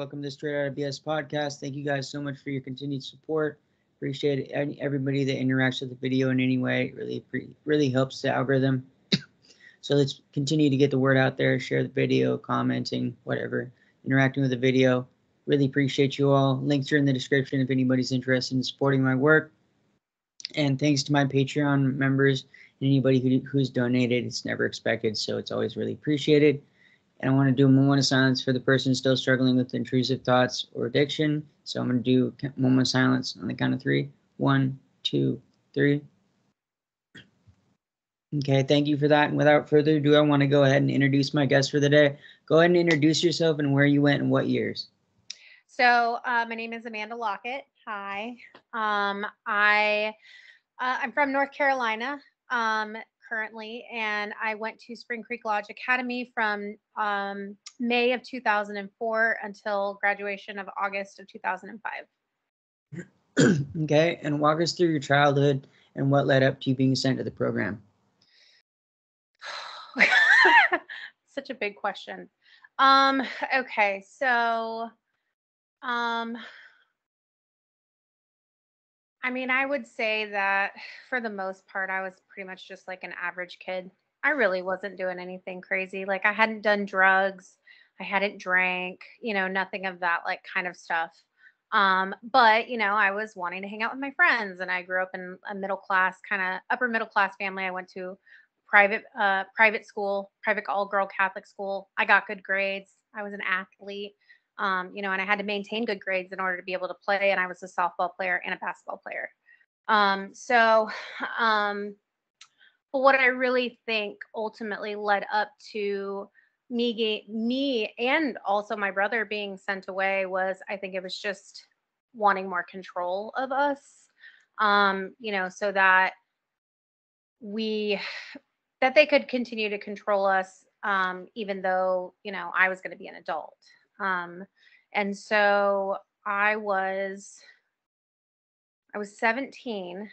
Welcome to the Straight Outta BS podcast. Thank you guys so much for your continued support. Appreciate it. Everybody that interacts with the video in any way. It really helps the algorithm. So let's continue to get the word out there. Share the video, commenting, whatever, interacting with the video. Really appreciate you all. Links are in the description if anybody's interested in supporting my work. And thanks to my Patreon members and anybody who's donated. It's never expected, so it's always really appreciated. And I want to do a moment of silence for the person still struggling with intrusive thoughts or addiction. So I'm going to do a moment of silence on the count of 3. 1, 2, 3. Okay, thank you for that. And without further ado, I want to go ahead and introduce my guest for the day. Go ahead and introduce yourself and where you went and what years. So my name is Amanda Lockett. Hi. I'm from North Carolina currently, and I went to Spring Creek Lodge Academy from May of 2004 until graduation of August of 2005. Okay, and walk us through your childhood and what led up to you being sent to the program. Such a big question. Okay, so I mean, I would say that for the most part, I was pretty much just like an average kid. I really wasn't doing anything crazy. Like I hadn't done drugs, I hadn't drank, nothing of that like kind of stuff. But I was wanting to hang out with my friends, and I grew up in a middle class, kind of upper middle class family. I went to private school, private all girl Catholic school. I got good grades. I was an athlete. And I had to maintain good grades in order to be able to play. And I was a softball player and a basketball player. But what I really think ultimately led up to me and also my brother being sent away was, I think it was just wanting more control of us, so that they could continue to control us, even though, I was going to be an adult. And so I was 17,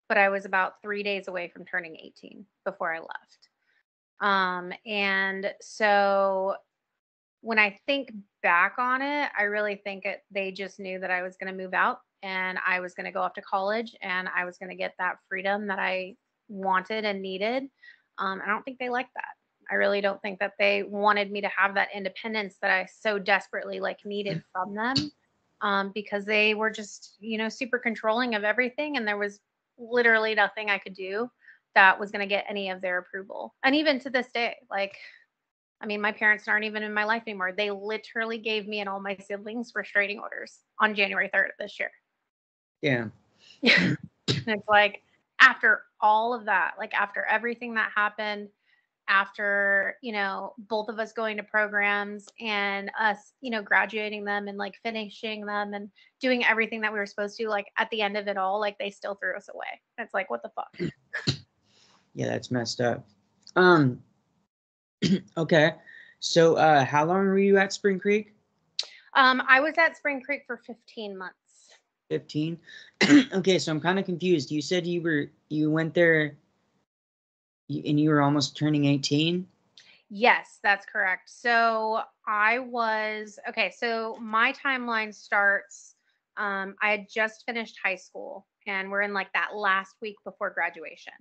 but I was about 3 days away from turning 18 before I left. And so when I think back on it, I really think they just knew that I was going to move out and I was going to go off to college and I was going to get that freedom that I wanted and needed. I don't think they liked that. I really don't think that they wanted me to have that independence that I so desperately needed from them, because they were just, super controlling of everything. And there was literally nothing I could do that was going to get any of their approval. And even to this day, my parents aren't even in my life anymore. They literally gave me and all my siblings restraining orders on January 3rd of this year. Yeah. And it's like, after all of that, after everything that happened, after, both of us going to programs and us, graduating them and finishing them and doing everything that we were supposed to, at the end of it all, they still threw us away. It's like, what the fuck? Yeah, that's messed up. Okay. So how long were you at Spring Creek? I was at Spring Creek for 15 months. 15? Okay, so I'm kind of confused. You said you went there and you were almost turning 18? Yes, that's correct. So so my timeline starts, I had just finished high school and we're in that last week before graduation.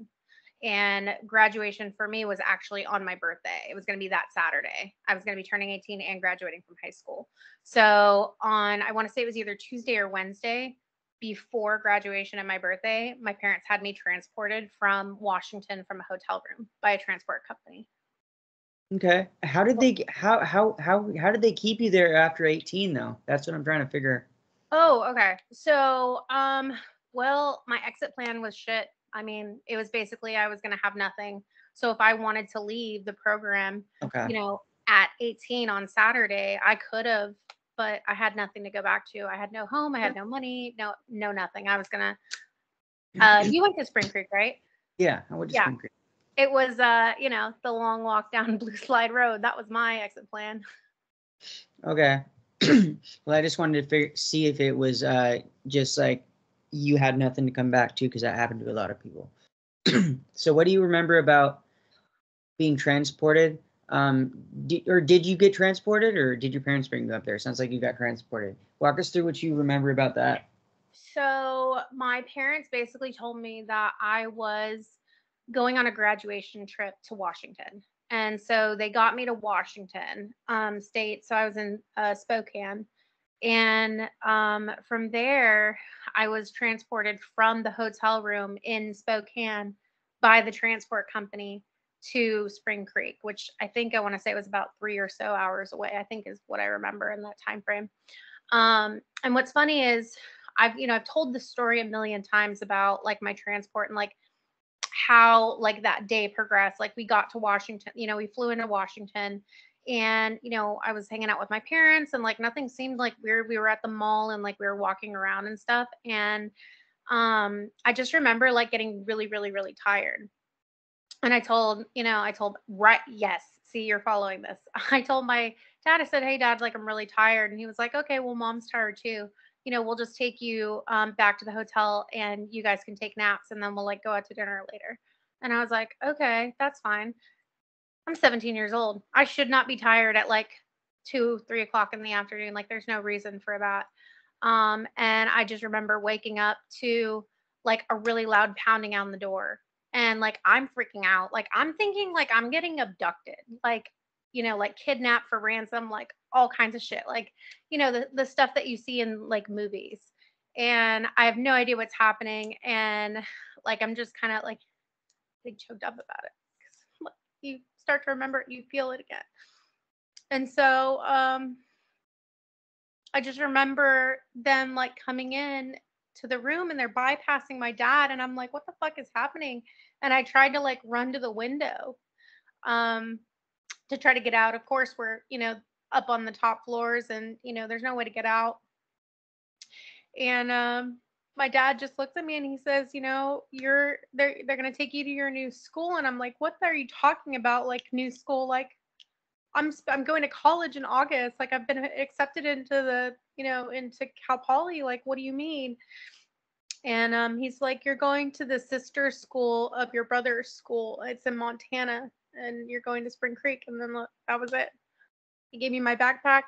And graduation for me was actually on my birthday. It was going to be that Saturday. I was going to be turning 18 and graduating from high school. So I want to say it was either Tuesday or Wednesday before graduation and my birthday, my parents had me transported from Washington from a hotel room by a transport company. Okay. How did they keep you there after 18 though? That's what I'm trying to figure. Oh, okay. So, well, my exit plan was shit. It was basically I was going to have nothing. So if I wanted to leave the program, okay, at 18 on Saturday, I could have, but I had nothing to go back to. I had no home. I had no money. No, nothing. I was going to, you went to Spring Creek, right? Yeah, I went to Spring Creek. It was, the long walk down Blue Slide Road. That was my exit plan. Okay. Well, I just wanted to see if it was just you had nothing to come back to, because that happened to a lot of people. So what do you remember about being transported? Did you get transported, or did your parents bring you up there? Sounds like you got transported. Walk us through what you remember about that. So my parents basically told me that I was going on a graduation trip to Washington. And so they got me to Washington State. So I was in Spokane. And from there, I was transported from the hotel room in Spokane by the transport company to Spring Creek, which I think I want to say was about 3 or so hours away, I think is what I remember in that time frame. And what's funny is I've told this story a million times about like my transport and like how like that day progressed. Like we got to Washington, we flew into Washington and I was hanging out with my parents and like nothing seemed like weird. We were at the mall and like we were walking around and stuff. And I just remember like getting really, really, really tired. And I told right, yes, see, you're following this. I told my dad, I said, "Hey dad, like I'm really tired." And he was like, "Okay, well, mom's tired too. We'll just take you back to the hotel and you guys can take naps and then we'll like go out to dinner later." And I was like, "Okay, that's fine." I'm 17 years old. I should not be tired at like 2, 3 o'clock in the afternoon. Like there's no reason for that. And I just remember waking up to like a really loud pounding on the door. And like I'm freaking out. Like I'm thinking like I'm getting abducted, like kidnapped for ransom, like all kinds of shit. Like, the stuff that you see in like movies. And I have no idea what's happening. And like I'm just kind of like big choked up about it. 'Cause you start to remember it, you feel it again. And so I just remember them like coming in to the room and they're bypassing my dad and I'm like, what the fuck is happening? And I tried to like run to the window um to try to get out. Of course, we're, up on the top floors and there's no way to get out. And my dad just looks at me and he says, they're going to take you to your new school. And I'm like, what are you talking about? Like new school? Like I'm going to college in August. Like I've been accepted into into Cal Poly. Like, what do you mean? And he's like, you're going to the sister school of your brother's school. It's in Montana, and you're going to Spring Creek. And then that was it. He gave me my backpack,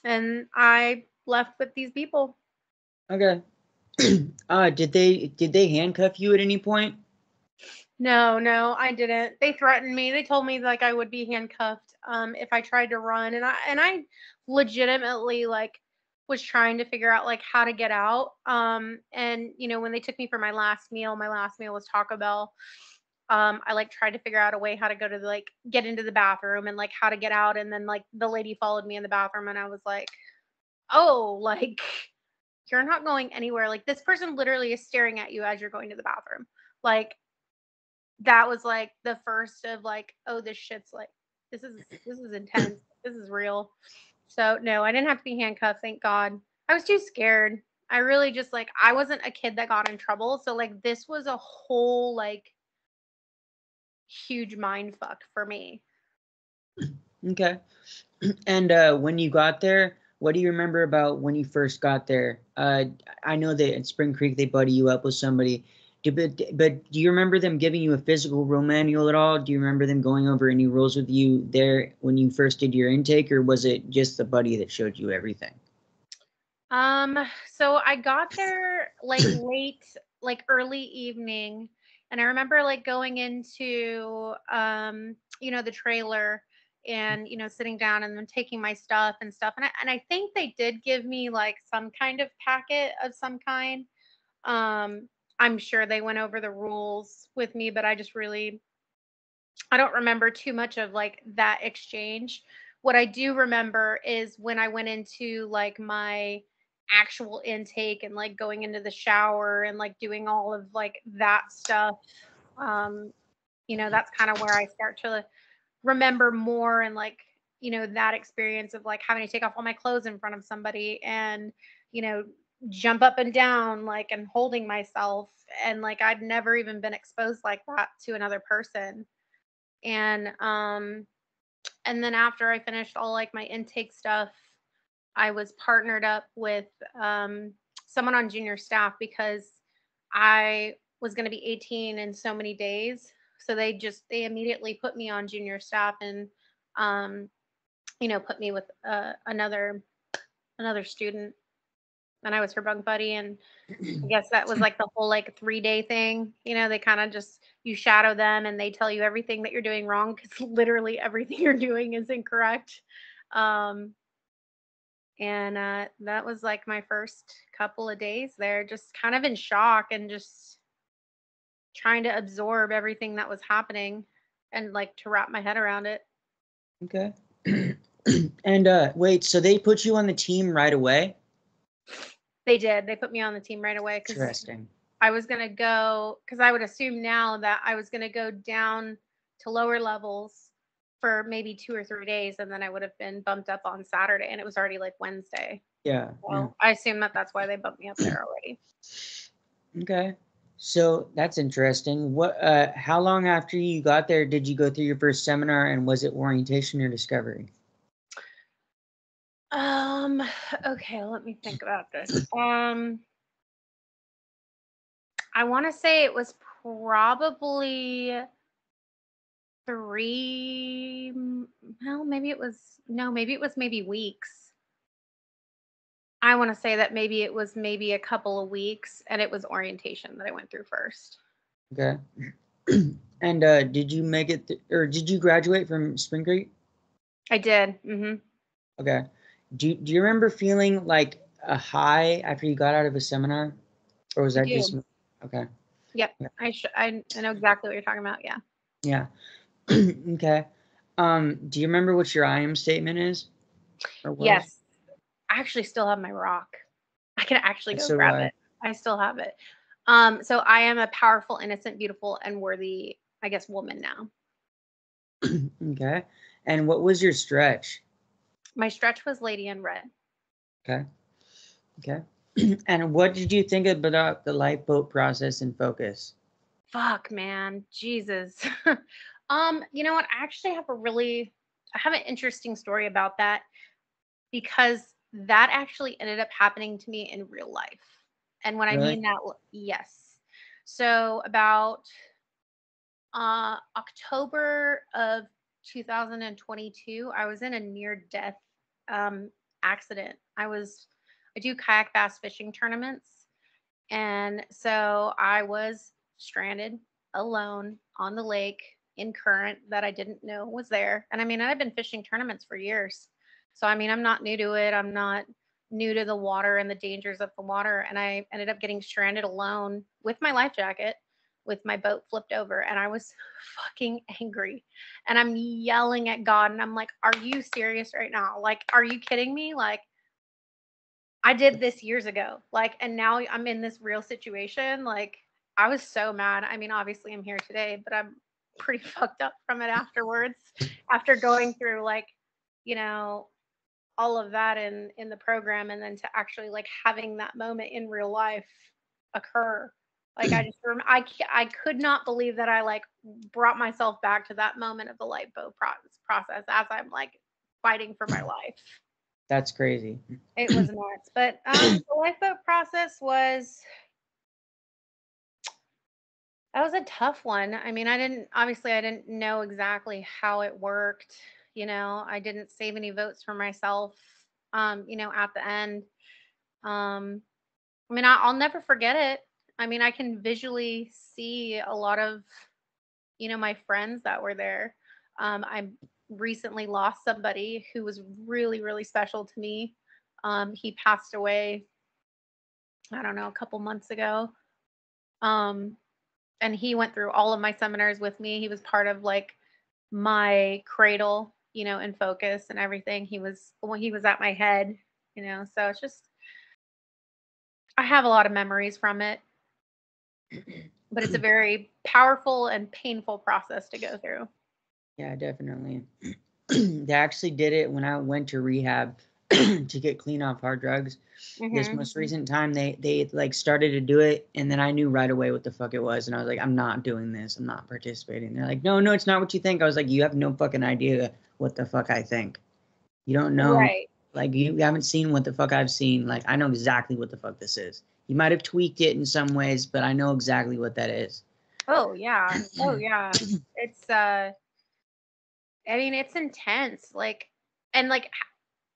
and I left with these people. Okay. Did they handcuff you at any point? No, I didn't. They threatened me. They told me like I would be handcuffed if I tried to run, and I legitimately like was trying to figure out like how to get out. And when they took me for my last meal was Taco Bell. I like tried to figure out a way how to go to like get into the bathroom and like how to get out, and then like the lady followed me in the bathroom, and I was like, oh, like you're not going anywhere. Like this person literally is staring at you as you're going to the bathroom. Like that was like the first of like, oh, this shit's like this is intense. This is real. So no, I didn't have to be handcuffed, thank God. I was too scared. I really just like I wasn't a kid that got in trouble. So like this was a whole like huge mind fuck for me. Okay. And when you got there, what do you remember about when you first got there? I know that at Spring Creek they buddy you up with somebody. But do you remember them giving you a physical rule manual at all? Do you remember them going over any rules with you there when you first did your intake, or was it just the buddy that showed you everything? So I got there like late, like early evening, and I remember like going into the trailer and sitting down and then taking my stuff and stuff. And I think they did give me like some kind of packet of some kind. Um I'm sure they went over the rules with me, but I don't remember too much of like that exchange. What I do remember is when I went into like my actual intake and like going into the shower and like doing all of like that stuff. Um, that's kind of where I start to remember more and like, that experience of like having to take off all my clothes in front of somebody and, you know, jump up and down like and holding myself. And like I'd never even been exposed like that to another person. And then after I finished all like my intake stuff, I was partnered up with someone on junior staff because I was going to be 18 in so many days. So they immediately put me on junior staff and, put me with another student, and I was her bunk buddy. And I guess that was like the whole like 3-day thing. They kind of just, you shadow them and they tell you everything that you're doing wrong, because literally everything you're doing is incorrect. And that was like my first couple of days there, just kind of in shock and just trying to absorb everything that was happening and like to wrap my head around it. Okay. And wait, so they put you on the team right away? They did. They put me on the team right away. Interesting. I was going to go, because I would assume now that I was going to go down to lower levels for maybe 2 or 3 days, and then I would have been bumped up on Saturday, and it was already like Wednesday. Yeah. So Yeah. I assume that that's why they bumped me up there already. Okay. So that's interesting. How long after you got there did you go through your first seminar, and was it orientation or discovery? Okay, let me think about this. I want to say it was probably maybe it was weeks. I want to say that maybe it was maybe a couple of weeks, and it was orientation that I went through first. Okay. And did you make it, or did you graduate from Spring Creek? I did. Mm-hmm. Okay. Do you remember feeling like a high after you got out of a seminar, or was that just okay? Yep. Yeah. I know exactly what you're talking about. Yeah. Yeah. Okay. Do you remember what your I am statement is? Or was? Yes. I actually still have my rock. I can actually go grab it. I still have it. So I am a powerful, innocent, beautiful, and worthy, I guess, woman now. Okay. And what was your stretch? My stretch was Lady in Red. Okay. Okay. And what did you think about the lifeboat process and focus? Fuck, man. Jesus. You know what? I actually have I have an interesting story about that, because that actually ended up happening to me in real life. And when Really? I mean that, yes. So about October of 2022, I was in a near-death accident. I do kayak bass fishing tournaments, and so I was stranded alone on the lake in current that I didn't know was there. And I mean, I've been fishing tournaments for years, so I mean, I'm not new to it. I'm not new to the water and the dangers of the water. And I ended up getting stranded alone with my life jacket, with my boat flipped over, and I was fucking angry. And I'm yelling at God, and I'm like, "Are you serious right now? Like, are you kidding me? Like, I did this years ago. Like, and now I'm in this real situation." Like, I was so mad. I mean, obviously I'm here today, but I'm pretty fucked up from it afterwards, after going through like, all of that in the program, and then to actually like having that moment in real life occur. Like, I just remember, I could not believe that I like brought myself back to that moment of the lifeboat process as I'm like fighting for my life. That's crazy. It was nuts. But the lifeboat process was a tough one. I mean, I didn't know exactly how it worked. I didn't save any votes for myself, at the end. I mean, I'll never forget it. I mean, I can visually see a lot of, my friends that were there. I recently lost somebody who was really, really special to me. He passed away, I don't know, a couple months ago. And he went through all of my seminars with me. He was part of like my cradle, and focus and everything. He was at my head, so it's just, I have a lot of memories from it, but it's a very powerful and painful process to go through. Yeah, definitely. They actually did it when I went to rehab to get clean off hard drugs. Mm-hmm. This most recent time, they like started to do it, and then I knew right away what the fuck it was, and I was like, I'm not doing this. I'm not participating. They're like, no, it's not what you think. I was like, you have no fucking idea what the fuck I think. You don't know. Right. Like, you haven't seen what the fuck I've seen. Like, I know exactly what the fuck this is. You might have tweaked it in some ways, but I know exactly what that is. Oh yeah. Oh yeah. It's I mean, it's intense. Like, and like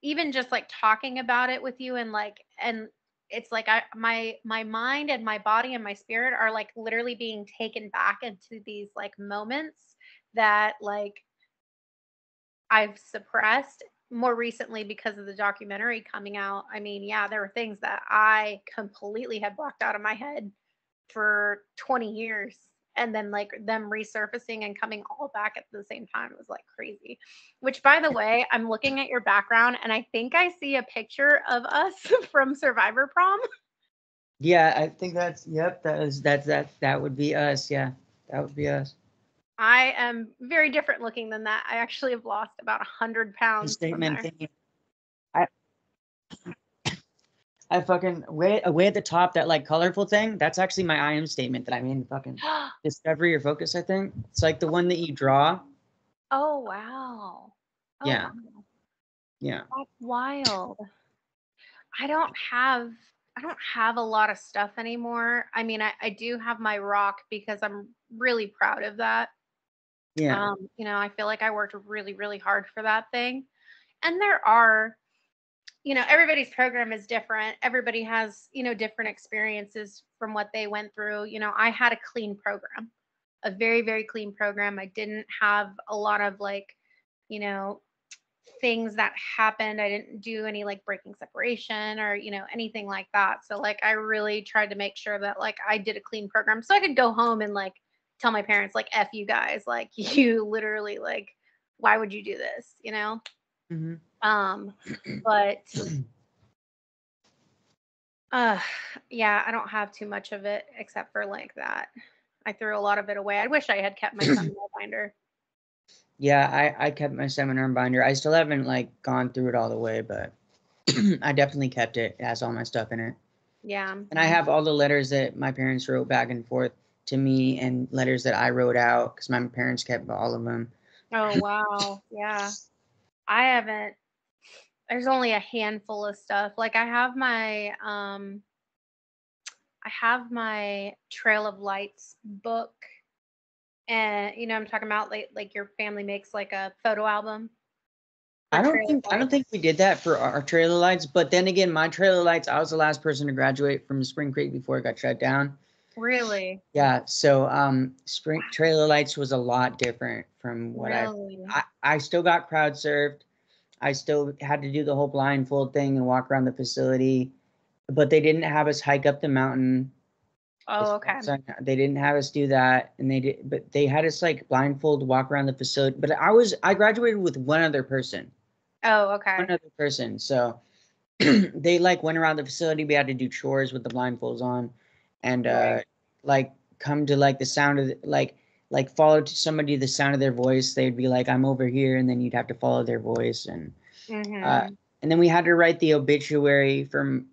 even just like talking about it with you, and like, and it's like my mind and my body and my spirit are like literally being taken back into these like moments that like I've suppressed more recently because of the documentary coming out. I mean, yeah, there were things that I completely had blocked out of my head for 20 years. And then like them resurfacing and coming all back at the same time. It was like crazy. Which, by the way, I'm looking at your background and I think I see a picture of us from Survivor Prom. Yeah, I think that's, yep, that would be us. Yeah, that would be us. I am very different looking than that. I actually have lost about 100 pounds from Statement there. thing. I fucking way at the top, that like colorful thing. That's actually my I am statement that I made in fucking Discovery or Focus. I think it's like the one that you draw. Oh wow. Oh Yeah, wow. yeah. That's wild. I don't have I don't have a lot of stuff anymore. I mean, I do have my rock because I'm really proud of that. Yeah. You know, I feel like I worked really, really hard for that thing. And there are, you know, everybody's program is different. Everybody has, you know, different experiences from what they went through. You know, I had a clean program, a very, very clean program. I didn't have a lot of like, you know, things that happened. I didn't do any like breaking separation or, you know, anything like that. So like I really tried to make sure that like I did a clean program so I could go home and like tell my parents like F you guys, like you literally like why would you do this, you know? Mm-hmm. But uh yeah, I don't have too much of it except for like that. I threw a lot of it away. I wish I had kept my seminar binder. Yeah, I kept my seminar binder. I still haven't like gone through it all the way, but I definitely kept it. It has all my stuff in it. Yeah. And I have all the letters that my parents wrote back and forth to me, and letters that I wrote out because my parents kept all of them. Oh wow. Yeah. I haven't there's only a handful of stuff. Like I have my Trail of Lights book, and you know I'm talking about like your family makes like a photo album for Trail of I don't Lights. think we did that for our trailer lights, but then again, my trailer lights, I was the last person to graduate from Spring Creek before it got shut down. Really? Yeah, so Spring Trailer Lights was a lot different from what Really? I still got crowd served. I still had to do the whole blindfold thing and walk around the facility, but they didn't have us hike up the mountain. As Oh, far okay. as they didn't have us do that, and but they had us like blindfold walk around the facility. But I graduated with one other person, Oh, okay. So they like went around the facility. We had to do chores with the blindfolds on, and Right. like come to like the sound of like follow to somebody the sound of their voice. They'd be like, "I'm over here," and then you'd have to follow their voice, uh, Mhm. and then we had to write the obituary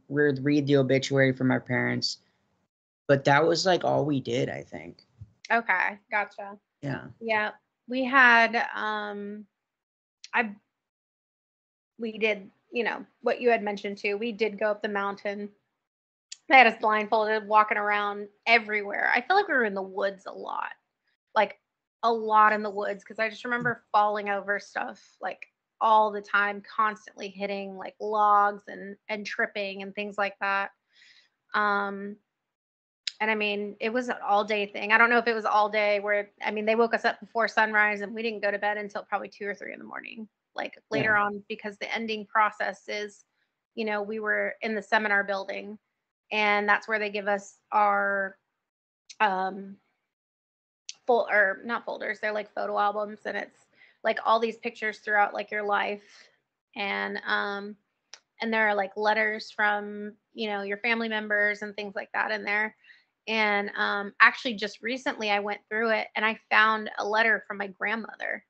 read the obituary from our parents. But that was like all we did, I think. Okay. Gotcha. Yeah. Yeah. We had I we did, you know, what you had mentioned too. We did go up the mountain. They had us blindfolded, walking around everywhere. I feel like we were in the woods a lot, like a lot in the woods, because I just remember falling over stuff like all the time, constantly hitting like logs and tripping and things like that. Um, and I mean, it was an all day thing. I don't know if it was all day where I mean they woke us up before sunrise and we didn't go to bed until probably 2 or 3 in the morning. Like Yeah. later on, because the ending process is, you know, we were in the seminar building, and that's where they give us our um full or not folders, they're like photo albums, and it's like all these pictures throughout like your life, and there are like letters from, you know, your family members and things like that in there. And actually just recently I went through it and I found a letter from my grandmother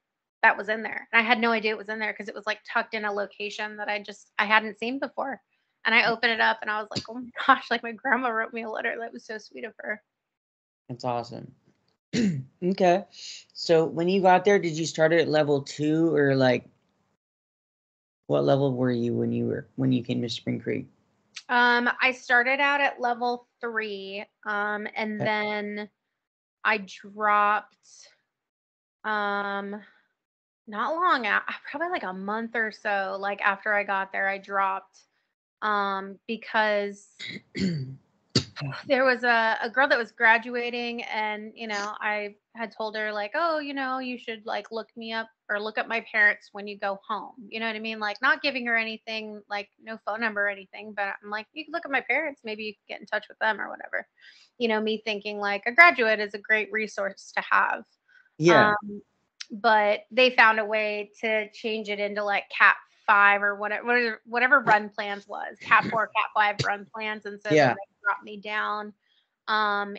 that was in there, and I had no idea it was in there because it was like tucked in a location that I hadn't seen before. And I opened it up and I was like, oh my gosh, like my grandma wrote me a letter. That was so sweet of her. That's awesome. Okay. So when you got there, did you start at level 2, or like what level were you when you came to Spring Creek? I started out at level 3, and Okay. then I dropped, not long out, probably like a month or so, like after I got there, I dropped, because there was a girl that was graduating, and I had told her like, oh, you should like look me up or look up my parents when you go home, you know what I mean, like not giving her anything, like no phone number or anything, but I'm like, you can look at my parents, maybe you can get in touch with them or whatever, me thinking like a graduate is a great resource to have. Yeah. But they found a way to change it into like cat 5 or whatever run plans was, cat 4, cat 5 run plans, and so then Yeah. they dropped me down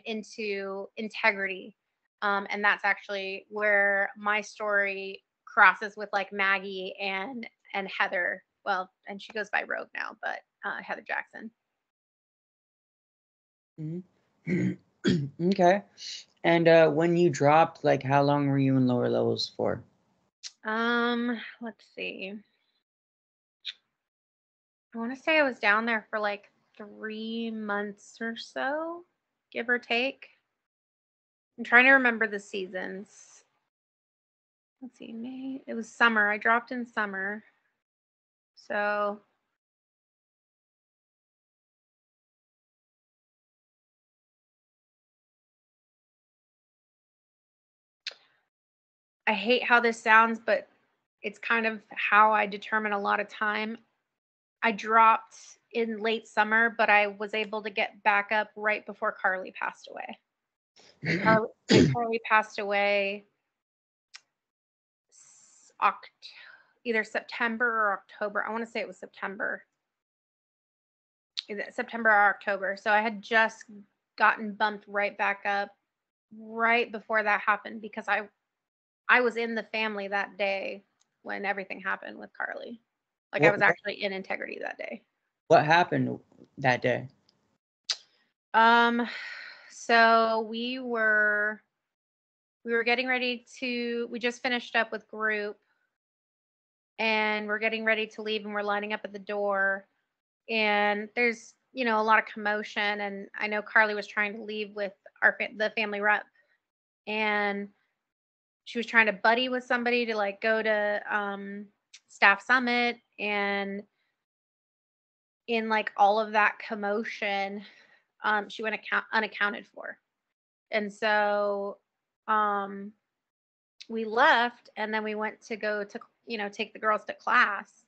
into integrity, and that's actually where my story crosses with like Maggie and Heather. Well, and she goes by Rogue now, but Heather Jackson. Okay. And when you dropped, like, how long were you in lower levels for? Let's see. I want to say I was down there for like 3 months or so, give or take. I'm trying to remember the seasons. Let's see, May. It was summer. I dropped in summer. So I hate how this sounds, but it's kind of how I determine a lot of time. I dropped in late summer, but I was able to get back up right before Carly passed away. And Carly passed away either September or October. I want to say it was September. Either September or October. So I had just gotten bumped right back up right before that happened, because I was in the family that day when everything happened with Carly. Like I was actually in integrity that day. What happened that day? So we were getting ready to, we just finished up with group, and we're getting ready to leave, and we're lining up at the door, and there's a lot of commotion, and I know Carly was trying to leave with the family rep, and she was trying to buddy with somebody to like go to staff summit, and in like all of that commotion, she went unaccounted for. And so we left, and then we went to go to take the girls to class,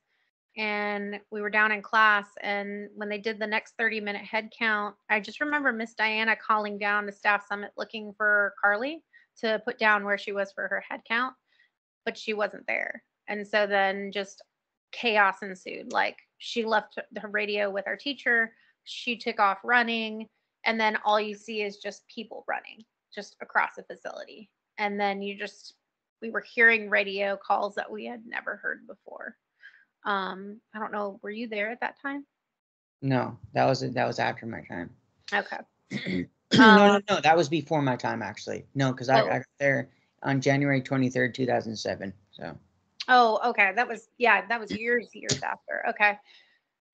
and we were down in class, and when they did the next 30-minute head count, I just remember Miss Diana calling down to staff summit looking for Carly to put down where she was for her head count, but she wasn't there. And so then just chaos ensued. Like she left the radio with our teacher, she took off running, and then all you see is just people running just across the facility. And then we were hearing radio calls that we had never heard before. I don't know, were you there at that time? No, that was after my time. Okay. No, that was before my time, actually. No, because I got there on January 23rd, 2007. So. Oh, okay. That was years after. Okay.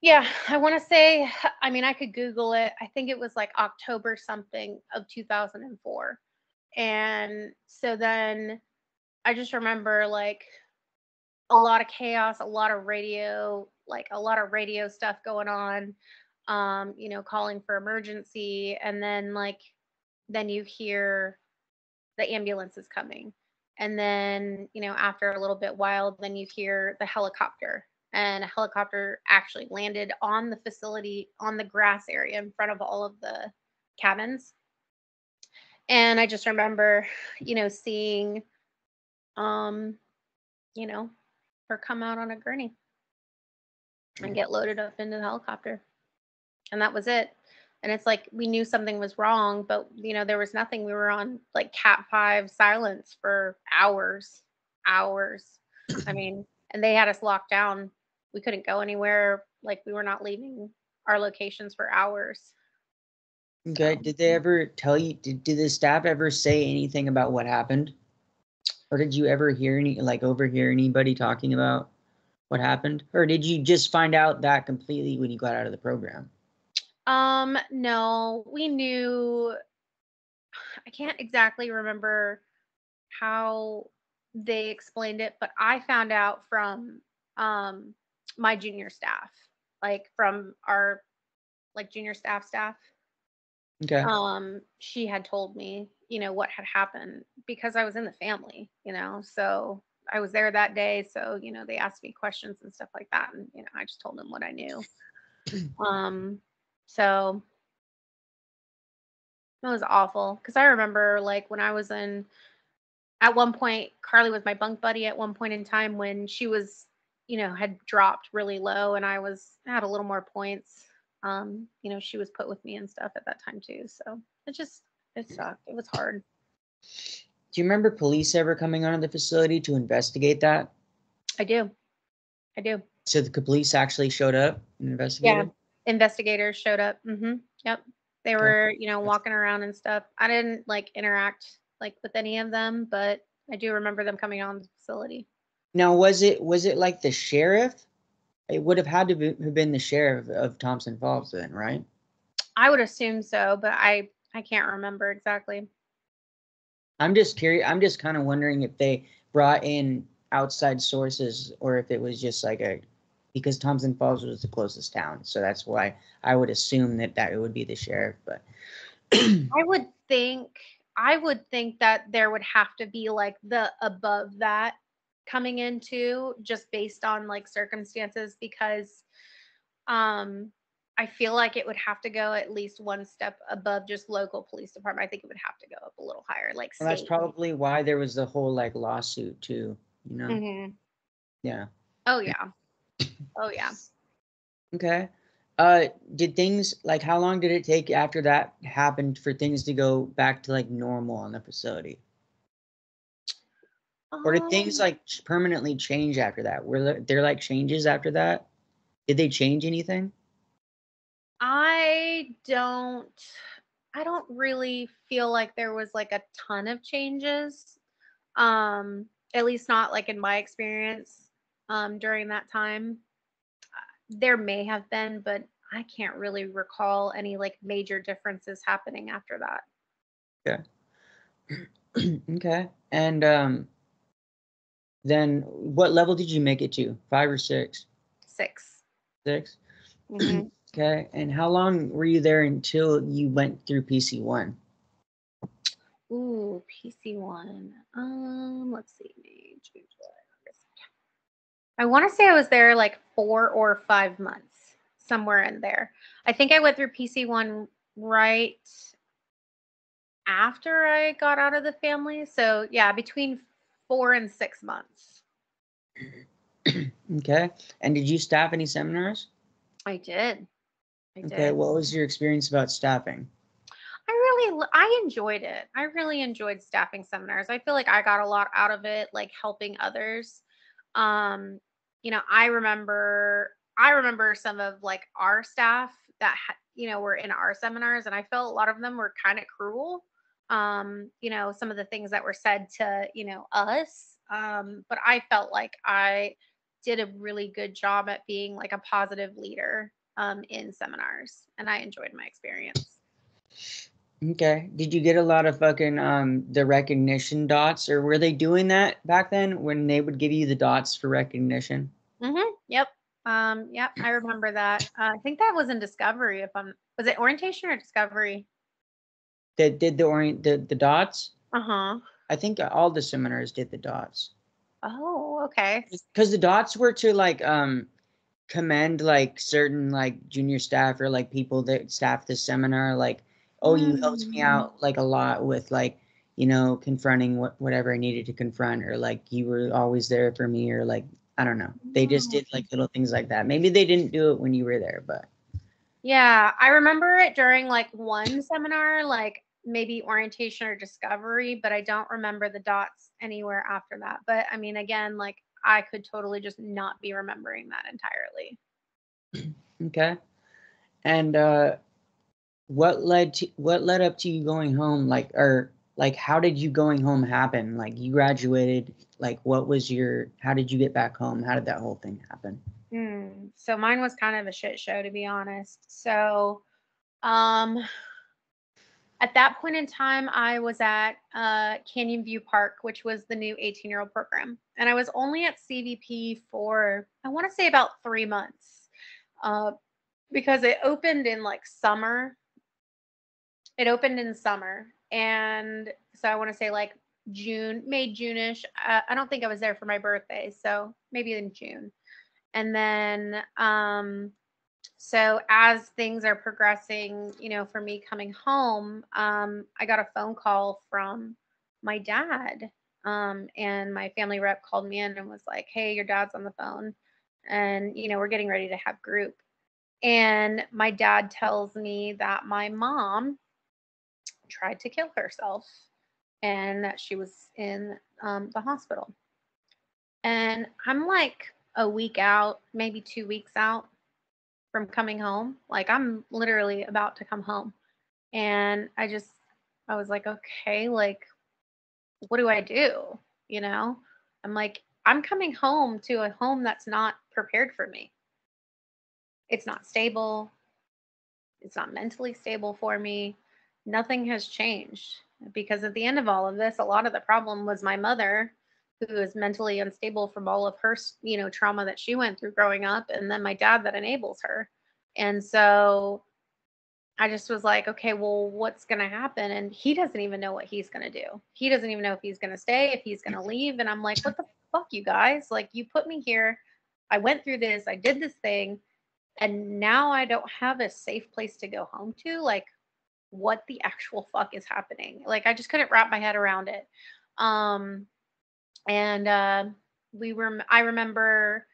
Yeah, I want to say, I mean, I could Google it. I think it was like October something of 2004. And so then I just remember like a lot of chaos, a lot of radio stuff going on, calling for emergency. And then you hear the ambulance is coming. And then, after a little bit while, then you hear the helicopter, and a helicopter actually landed on the facility, on the grass area in front of all of the cabins. And I just remember, seeing, her come out on a gurney and get loaded up into the helicopter. And that was it. And it's like we knew something was wrong, but there was nothing. We were on like cat 5 silence for hours. I mean, and they had us locked down. We couldn't go anywhere. Like we were not leaving our locations for hours. Okay. So. Did they ever tell you, did the staff ever say anything about what happened? Or did you ever overhear anybody talking about what happened? Or did you just find out that completely when you got out of the program? No, we knew. can't exactly remember how they explained it, but I found out from my junior staff, like from our like junior staff. Okay. She had told me, what had happened because I was in the family, so I was there that day. So, they asked me questions and stuff like that. And, I just told them what I knew. So it was awful because I remember like when I was at one point, Carly was my bunk buddy at one point in time when she was, had dropped really low and I had a little more points. She was put with me and stuff at that time too. So it sucked. It was hard. Do you remember police ever coming onto the facility to investigate that? I do. So the police actually showed up and investigated? Yeah. Investigators showed up. Yep. They Okay. were, walking around and stuff. I didn't like interact like with any of them, but I do remember them coming on the facility. Now, was it like the sheriff? It would have had to have been the sheriff of Thompson Falls then, right? I would assume so, but I can't remember exactly. I'm just curious. I'm just kind of wondering if they brought in outside sources or if it was just like because Thompson Falls was the closest town. So that's why I would assume that it would be the sheriff. But I would think that there would have to be like the above that coming into just based on like circumstances because I feel like it would have to go at least one step above just local police department. I think it would have to go up a little higher, like well, that's state. probably why there was the whole like lawsuit too, Mm-hmm. Yeah. Oh yeah. Oh yeah. Okay. Did things like how long did it take after that happened for things to go back to like normal in the facility? Or did things like permanently change after that? Were there like changes after that? Did they change anything? I don't really feel like there was like a ton of changes. At least not like in my experience during that time. There may have been, but I can't really recall any like major differences happening after that. Yeah. Okay. And then what level did you make it to? 5 or 6? 6. 6? Mm-hmm. Okay. And how long were you there until you went through PC1? Ooh, PC1. Let's see. May, June, July, August. I want to say I was there like 4 or 5 months, somewhere in there. I think I went through PC1 right after I got out of the family. So yeah, between 4 and 6 months. Okay. And did you staff any seminars? I did. Okay. What was your experience about staffing? I enjoyed it. I really enjoyed staffing seminars. I feel like I got a lot out of it, like helping others. I remember some of like our staff that were in our seminars, and I felt a lot of them were kind of cruel. Some of the things that were said to us. But I felt like I did a really good job at being like a positive leader in seminars, and I enjoyed my experience. Okay. Did you get a lot of fucking the recognition dots, or were they doing that back then when they would give you the dots for recognition? Yep. Yep. I remember that. I think that was in Discovery. Was it orientation or Discovery? That did the dots? Uh-huh. I think all the seminars did the dots. Oh, okay. Because the dots were to like commend like certain like junior staff or like people that staff the seminar, like, oh, you helped me out like a lot with like, confronting whatever I needed to confront, or like you were always there for me, or like, I don't know. They just did like little things like that. Maybe they didn't do it when you were there, but Yeah, I remember it during like one seminar, like maybe orientation or discovery, but I don't remember the dots anywhere after that. But I mean, again, like I could totally just not be remembering that entirely. okay. And what led up to you going home, like, or like how did you going home happen? Like you graduated, like how did you get back home? How did that whole thing happen? So mine was kind of a shit show, to be honest. So, I At that point in time, I was at Canyon View Park, which was the new 18-year-old program. And I was only at CVP for, I want to say about 3 months, because it opened in like summer. It opened in summer. And so I want to say like June, May, June-ish. I don't think I was there for my birthday. So maybe in June. And then, so as things are progressing, for me coming home, I got a phone call from my dad. And my family rep called me in and was like, "Hey, your dad's on the phone and, we're getting ready to have group." And my dad tells me that my mom tried to kill herself and that she was in the hospital. And I'm like a week out, maybe 2 weeks out from coming home. Like I'm literally about to come home. And I was like, okay, like, what do I do? I'm like, I'm coming home to a home that's not prepared for me. It's not stable. It's not mentally stable for me. Nothing has changed because at the end of all of this, a lot of the problem was my mother, who is mentally unstable from all of her, trauma that she went through growing up, and then my dad that enables her. And so I just was like, okay, well, what's going to happen? And he doesn't even know what he's going to do. He doesn't even know if he's going to stay, if he's going to leave. And I'm like, what the fuck, you guys? Like, you put me here. I went through this. I did this thing. And now I don't have a safe place to go home to. Like, what the actual fuck is happening? Like, I just couldn't wrap my head around it. And I remember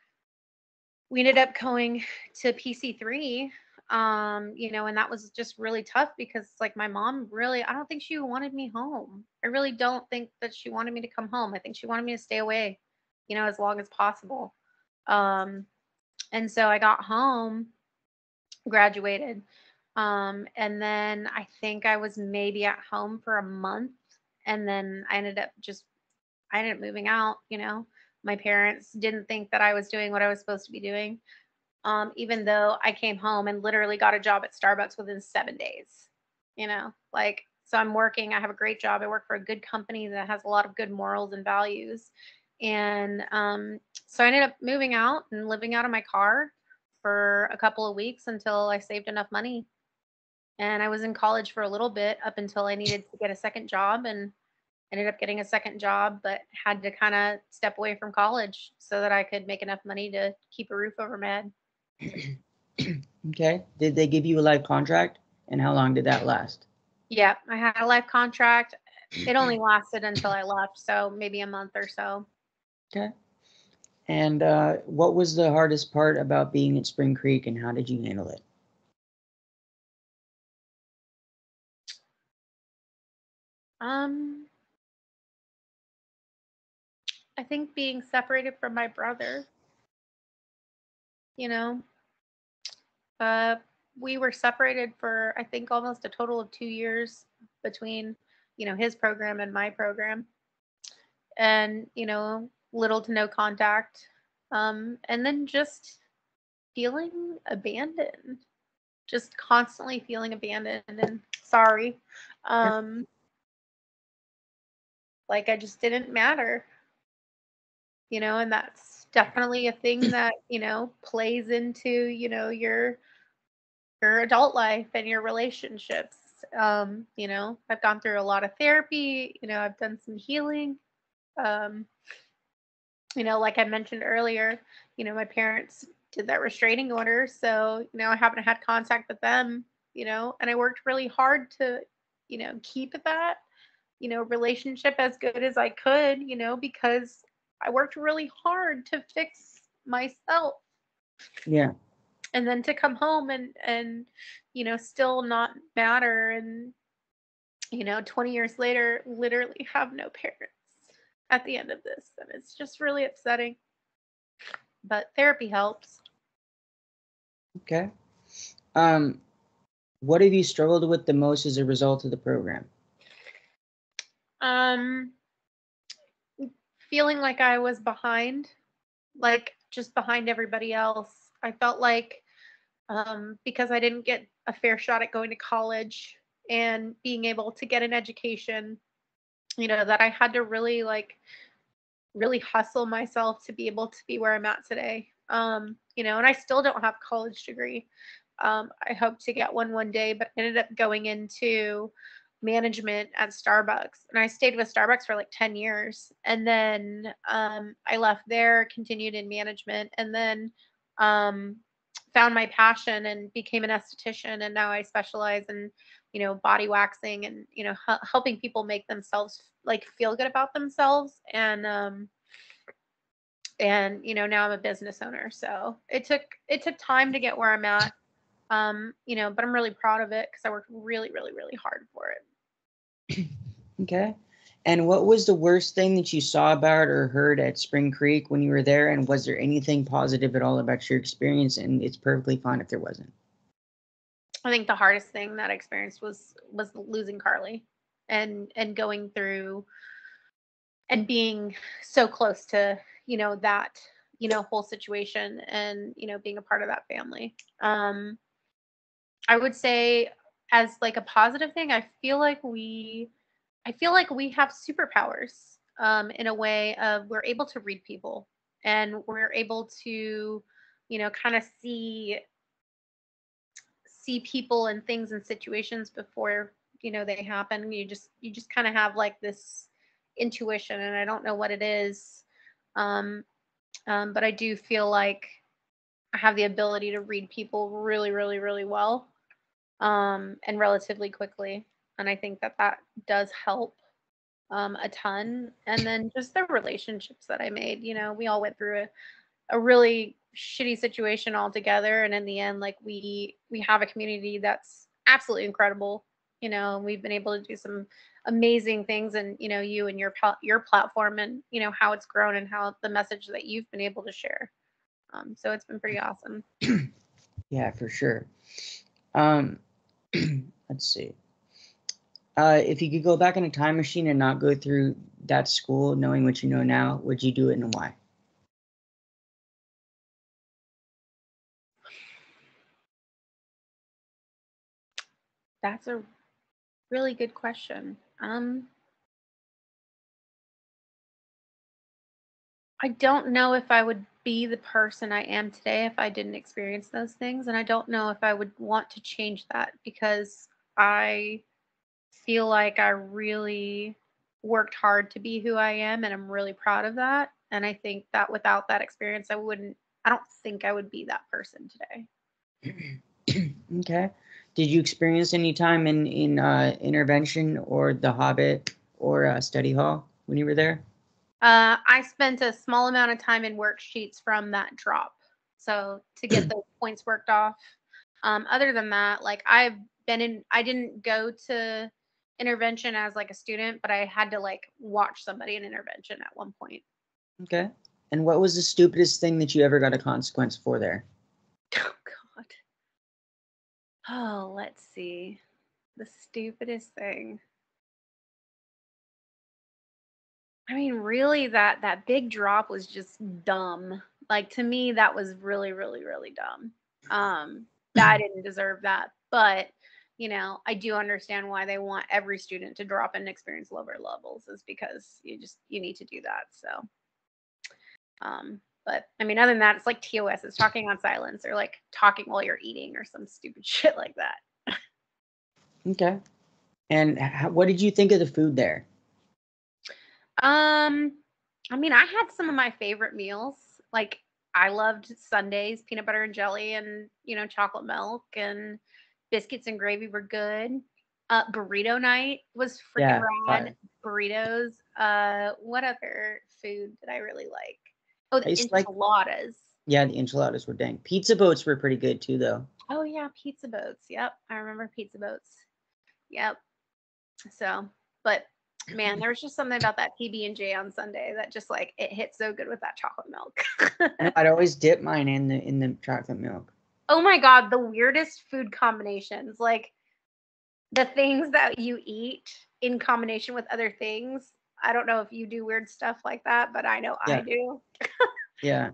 we ended up going to PC3, and that was just really tough because like my mom really, I don't think she wanted me home. I really don't think that she wanted me to come home. I think she wanted me to stay away, as long as possible. And so I got home, graduated. And then I think I was maybe at home for a month. And then I ended up moving out. My parents didn't think that I was doing what I was supposed to be doing. Even though I came home and literally got a job at Starbucks within 7 days, so I'm working, I have a great job. I work for a good company that has a lot of good morals and values. And so I ended up moving out and living out of my car for a couple of weeks until I saved enough money. And I was in college for a little bit up until I needed to get a second job, and ended up getting a second job, but had to kind of step away from college so that I could make enough money to keep a roof over my head. Okay. Did they give you a life contract? And how long did that last? Yeah, I had a life contract. It only lasted until I left, so maybe a month or so. Okay. And what was the hardest part about being at Spring Creek, and how did you handle it? I think being separated from my brother. We were separated for, I think, almost a total of 2 years between, his program and my program. And, little to no contact. And then just feeling abandoned, just constantly feeling abandoned and sorry. Like I just didn't matter, and that's definitely a thing that, plays into, your adult life and your relationships. I've gone through a lot of therapy, I've done some healing. Like I mentioned earlier, my parents did that restraining order. So, I haven't had contact with them, and I worked really hard to, keep that, relationship as good as I could, because I worked really hard to fix myself. Yeah. And then to come home and still not matter, and 20 years later literally have no parents at the end of this, and it's just really upsetting, but therapy helps. Okay. What have you struggled with the most as a result of the program? Feeling like I was behind, like just behind everybody else. I felt like because I didn't get a fair shot at going to college, and being able to get an education, that I had to really really hustle myself to be able to be where I'm at today. And I still don't have a college degree. I hope to get one day, but I ended up going into management at Starbucks, and I stayed with Starbucks for like 10 years. And then I left there, continued in management, and then found my passion and became an esthetician. And now I specialize in, body waxing and, helping people make themselves like feel good about themselves. And now I'm a business owner. So it took time to get where I'm at. But I'm really proud of it because I worked really, really, really hard for it. Okay. And what was the worst thing that you saw about or heard at Spring Creek when you were there? And was there anything positive at all about your experience? And it's perfectly fine if there wasn't. I think the hardest thing that I experienced was losing Carly and going through and being so close to, that, whole situation and, being a part of that family. I would say as like a positive thing, I feel like we have superpowers in a way of we're able to read people, and we're able to, kind of see people and things and situations before, they happen. You just kind of have like this intuition, and I don't know what it is. But I do feel like I have the ability to read people really, really, really well, and relatively quickly. And I think that does help a ton. And then just the relationships that I made, we all went through a really shitty situation all together. And in the end, like we have a community that's absolutely incredible. We've been able to do some amazing things, and, you and your platform, and, how it's grown and how the message that you've been able to share. So it's been pretty awesome. Yeah, for sure. Let's see. If you could go back in a time machine and not go through that school, knowing what you know now, would you do it and why? That's a really good question. I don't know if I would be the person I am today if I didn't experience those things. And I don't know if I would want to change that, because I feel like I really worked hard to be who I am, and I'm really proud of that. And I think that without that experience, I don't think I would be that person today. Okay. Did you experience any time in intervention or the Hobbit or study hall when you were there? I spent a small amount of time in worksheets from that drop, so to get those points worked off. Other than that, like I didn't go to intervention as like a student, but I had to like watch somebody in intervention at one point. Okay. And what was the stupidest thing that you ever got a consequence for there? Oh God. Oh, let's see. The stupidest thing. I mean, really, that big drop was just dumb. Like, to me, that was really, really, really dumb. That I didn't deserve that. But, I do understand why they want every student to drop and experience lower levels, is because you need to do that. So, but I mean, other than that, it's like TOS is talking on silence, or like talking while you're eating, or some stupid shit like that. Okay. And what did you think of the food there? I mean, I had some of my favorite meals. Like, I loved sundaes, peanut butter and jelly, and, chocolate milk, and biscuits and gravy were good. Burrito night was freaking Yeah, rad. fire. Burritos. What other food did I really like? Oh, I the used to like, enchiladas. yeah, the enchiladas were dang. Pizza boats were pretty good too, though. Oh yeah, pizza boats. Yep, I remember pizza boats. Yep. So, but man, there was just something about that PB&J on Sunday that just like it hit so good with that chocolate milk. No, I'd always dip mine in the chocolate milk. Oh my God, the weirdest food combinations, like the things that you eat in combination with other things. I don't know if you do weird stuff like that, but I know I Yeah, do. yeah.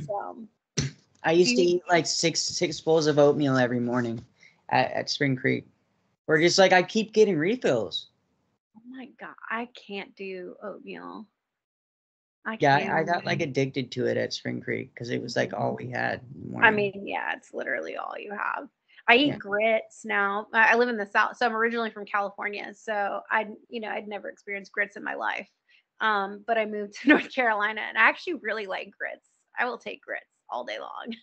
So, I do used to you, eat like six bowls of oatmeal every morning at Spring Creek. Or just like I keep getting refills. Oh my God, I can't do oatmeal. I Yeah, can't. I got like addicted to it at Spring Creek because it was like all we had in the morning. I mean, yeah, it's literally all you have. I eat Yeah. grits now. I live in the South, so I'm originally from California. So I'd never experienced grits in my life. But I moved to North Carolina, and I actually really like grits. I will take grits all day long,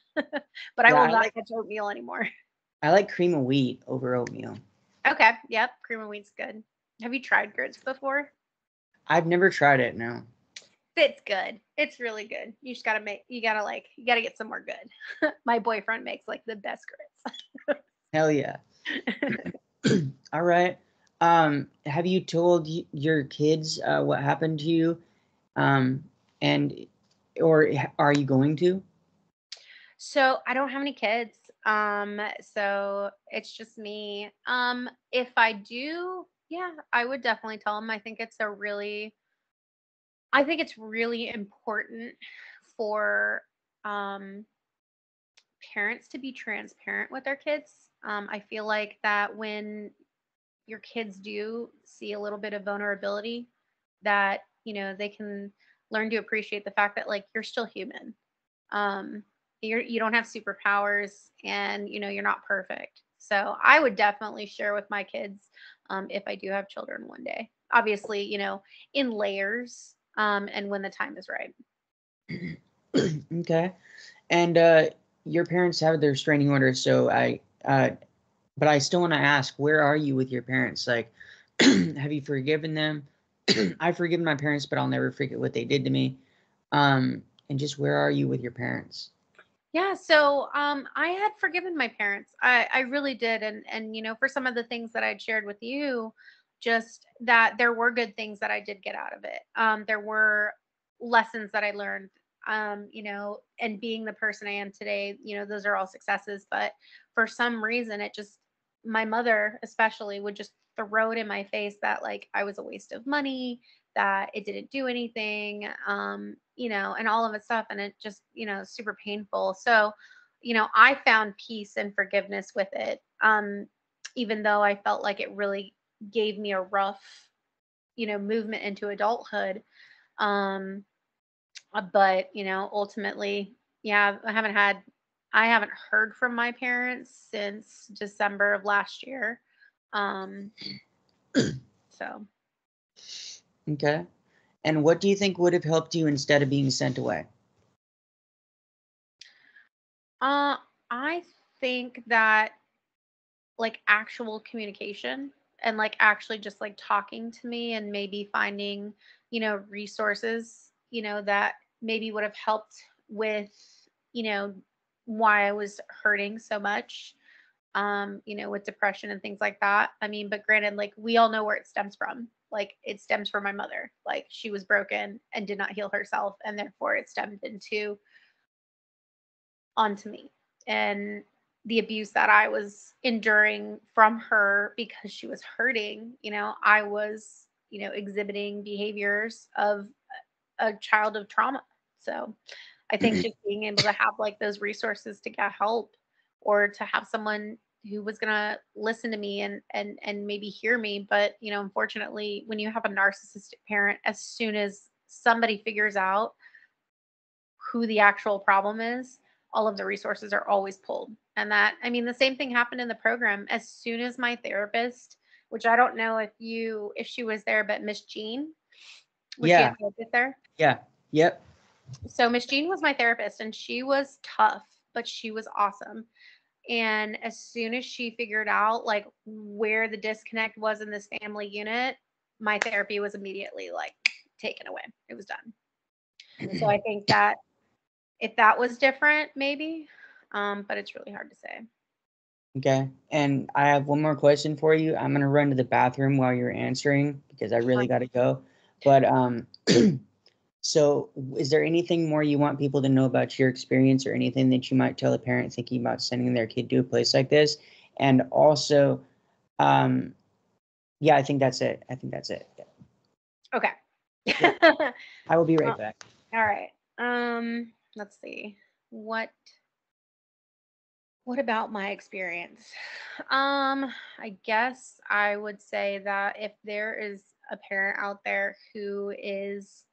but I Yeah, will not touch oatmeal anymore. I like cream of wheat over oatmeal. Okay, yep, cream of wheat's good. Have you tried grits before? I've never tried it, no. It's good. It's really good. You just gotta you gotta get some more good. My boyfriend makes like the best grits. Hell yeah. All right. Have you told your kids what happened to you? And or are you going to? So I don't have any kids. So it's just me. If I do, yeah, I would definitely tell them. I think it's really important for um parents to be transparent with their kids. I feel like that when your kids do see a little bit of vulnerability, that they can learn to appreciate the fact that like you're still human. You don't have superpowers, and you're not perfect. So I would definitely share with my kids, if I do have children one day, obviously, in layers, and when the time is right. Okay. And your parents have their restraining order, so but I still want to ask, where are you with your parents? Like, have you forgiven them? I've forgiven my parents, but I'll never forget what they did to me. And just where are you with your parents? Yeah, so I had forgiven my parents. I really did, and for some of the things that I'd shared with you, just that there were good things that I did get out of it. There were lessons that I learned. And being the person I am today, those are all successes. But for some reason, my mother especially would just throw it in my face that like I was a waste of money, that it didn't do anything, and all of it stuff. And it just, super painful. So, I found peace and forgiveness with it. Even though I felt like it really gave me a rough, movement into adulthood. Um, but, ultimately, yeah, I haven't heard from my parents since December of last year. Um, so. Okay. And what do you think would have helped you instead of being sent away? Uh, I think that like actual communication and like actually just like talking to me and maybe finding, resources, that maybe would have helped with, you know, why I was hurting so much, with depression and things like that. I mean, but granted, like we all know where it stems from. Like it stems from my mother. Like she was broken and did not heal herself, and therefore it stemmed onto me. And the abuse that I was enduring from her because she was hurting, I was, exhibiting behaviors of a child of trauma. So I think just being able to have like those resources to get help, or to have someone who was gonna listen to me and maybe hear me. But unfortunately, when you have a narcissistic parent, as soon as somebody figures out who the actual problem is, all of the resources are always pulled. And that, I mean, the same thing happened in the program. As soon as my therapist, which I don't know if she was there, but Miss Jean, was she a Yeah. therapist there? Yeah. Yep. So Miss Jean was my therapist, and she was tough, but she was awesome. And as soon as she figured out like where the disconnect was in this family unit, my therapy was immediately like taken away. It was done. So I think that if that was different, maybe, but it's really hard to say. Okay. And I have one more question for you. I'm gonna run to the bathroom while you're answering because I really got to go. But so is there anything more you want people to know about your experience, or anything that you might tell a parent thinking about sending their kid to a place like this? And also, yeah, I think that's it. I think that's it. Okay. Yeah. I will be right Well, back. all right. Let's see. What What about my experience? I guess I would say that if there is a parent out there who is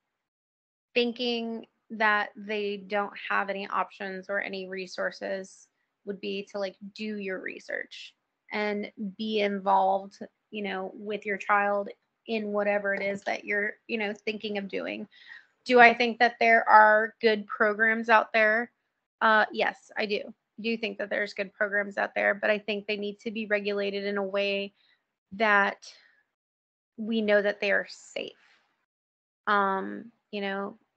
thinking that they don't have any options or any resources, would be to like do your research and be involved, with your child in whatever it is that you're, thinking of doing. Do I think that there are good programs out there? Yes, I do. Do think that there's good programs out there, but I think they need to be regulated in a way that we know that they are safe.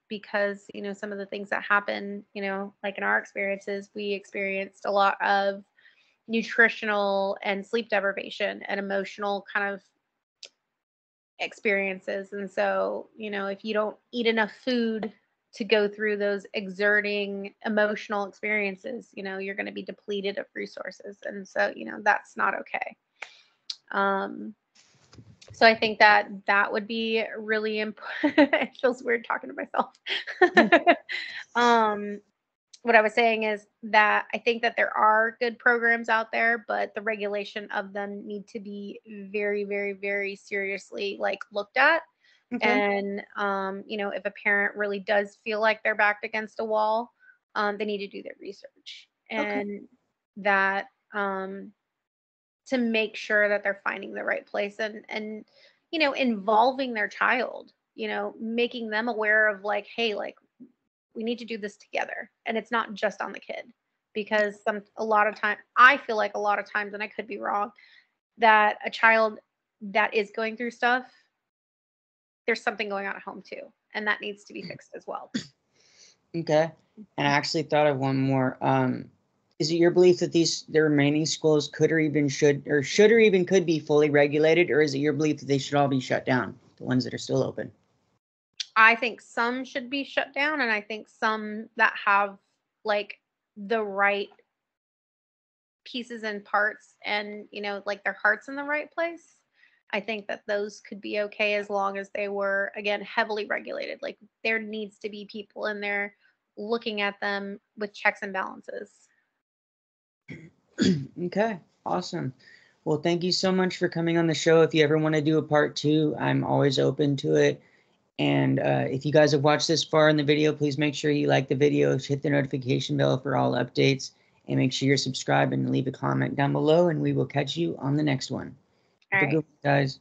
Because, some of the things that happen, like in our experiences, we experienced a lot of nutritional and sleep deprivation and emotional kind of experiences. And so, if you don't eat enough food to go through those exerting emotional experiences, you're going to be depleted of resources. And so, that's not okay. So I think that that would be really important. It feels weird talking to myself. What I was saying is that I think that there are good programs out there, but the regulation of them need to be very, very, very seriously like looked at. Okay. And if a parent really does feel like they're backed against a wall, they need to do their research and that to make sure that they're finding the right place and involving their child, making them aware of like, hey, like we need to do this together, and it's not just on the kid, because a lot of time I feel like a lot of times, and I could be wrong, that a child that is going through stuff, there's something going on at home too, and that needs to be fixed as well. Okay. And I actually thought of one more. Is it your belief that the remaining schools could or even should or even could be fully regulated, or is it your belief that they should all be shut down, the ones that are still open? I think some should be shut down, and I think some that have like the right pieces and parts and, like their hearts in the right place. I think that those could be okay as long as they were, again, heavily regulated. Like there needs to be people in there looking at them with checks and balances. Okay, awesome. Well, thank you so much for coming on the show. If you ever want to do a part 2, I'm always open to it. And if you guys have watched this far in the video, please make sure you like the video, hit the notification bell for all updates, and make sure you're subscribed and leave a comment down below, and we will catch you on the next one. All right. Good, guys.